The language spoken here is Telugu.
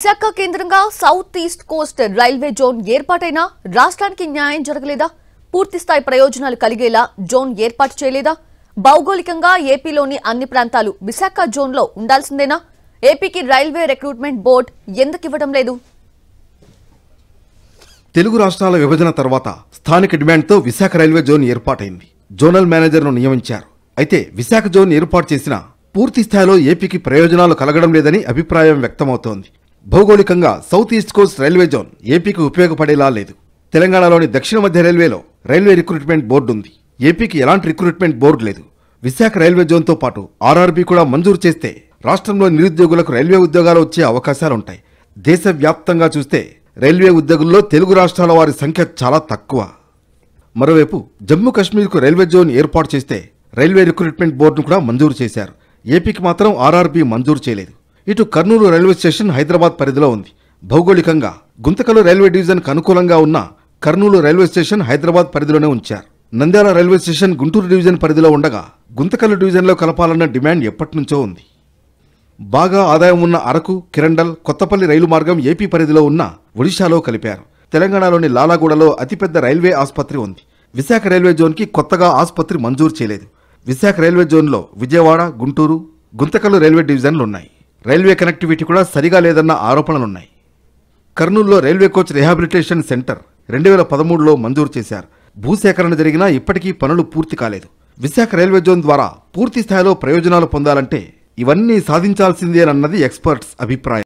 విశాఖ కేంద్రంగా south east coast railway zone ఏర్పాటైనా రాష్ట్రానికి న్యాయం జరగలేదా? పూర్తి స్థాయి ప్రయోజనాలు కలిగేలా జోన్ ఏర్పాటు చేయలేదా? భౌగోళికంగా ఏపీలోని అన్ని ప్రాంతాలు విశాఖ జోన్లో ఉండాల్సిందేనా? ఏపీకి రైల్వే రిక్రూట్మెంట్ బోర్డు ఎందుకు ఇవ్వడం లేదు? తెలుగు రాష్ట్రాల విభజన తర్వాత స్థానిక డిమాండ్తో విశాఖ రైల్వే జోన్ ఏర్పాటైంది. జోనల్ మేనేజర్ను నియమించారు. అయితే విశాఖ జోన్ ఏర్పాటు చేసినా పూర్తి స్థాయిలో ఏపీకి ప్రయోజనాలు కలగడం లేదని అభిప్రాయం వ్యక్తమవుతోంది. భౌగోళికంగా south east coast railway zone ఏపీకి ఉపయోగపడేలా లేదు. తెలంగాణలోని దక్షిణ మధ్య రైల్వేలో రైల్వే రిక్రూట్మెంట్ బోర్డు ఉంది. ఏపీకి ఎలాంటి రిక్రూట్మెంట్ బోర్డు లేదు. విశాఖ రైల్వే జోన్తో పాటు ఆర్ఆర్బీ కూడా మంజూరు చేస్తే రాష్ట్రంలో నిరుద్యోగులకు రైల్వే ఉద్యోగాలు వచ్చే అవకాశాలుంటాయి. దేశవ్యాప్తంగా చూస్తే రైల్వే ఉద్యోగుల్లో తెలుగు రాష్ట్రాల వారి సంఖ్య చాలా తక్కువ. మరోవైపు జమ్మూ కాశ్మీర్కు రైల్వే జోన్ ఏర్పాటు చేస్తే రైల్వే రిక్రూట్మెంట్ బోర్డును కూడా మంజూరు చేశారు. ఏపీకి మాత్రం ఆర్ఆర్బీ మంజూరు చేయలేదు. ఇటు కర్నూలు రైల్వే స్టేషన్ హైదరాబాద్ పరిధిలో ఉంది. భౌగోళికంగా గుంతకల్ రైల్వే డివిజన్కు అనుకూలంగా ఉన్న కర్నూలు రైల్వే స్టేషన్ హైదరాబాద్ పరిధిలోనే ఉంచారు. Nandyal railway station Guntur division పరిధిలో ఉండగా గుంతకల్ డివిజన్లో కలపాలన్న డిమాండ్ ఎప్పటినుంచో ఉంది. బాగా ఆదాయం ఉన్న అరకు, కిరండల్, కొత్తపల్లి రైలు మార్గం ఏపీ పరిధిలో ఉన్న ఒడిశాలో కలిపారు. తెలంగాణలోని లాలాగూడలో అతిపెద్ద రైల్వే ఆసుపత్రి ఉంది. విశాఖ రైల్వే జోన్కి కొత్తగా ఆసుపత్రి మంజూరు చేయలేదు. విశాఖ రైల్వే జోన్లో విజయవాడ, గుంటూరు, గుంతకల్ రైల్వే డివిజన్లున్నాయి. రైల్వే కనెక్టివిటీ కూడా సరిగా లేదన్న ఆరోపణలున్నాయి. కర్నూలులో రైల్వే కోచ్ రిహాబిలిటేషన్ సెంటర్ 2013లో మంజూరు చేశారు. భూసేకరణ జరిగినా ఇప్పటికీ పనులు పూర్తి కాలేదు. విశాఖ రైల్వే జోన్ ద్వారా పూర్తి స్థాయిలో ప్రయోజనాలు పొందాలంటే ఇవన్నీ సాధించాల్సిందేనన్నది ఎక్స్పర్ట్స్ అభిప్రాయం.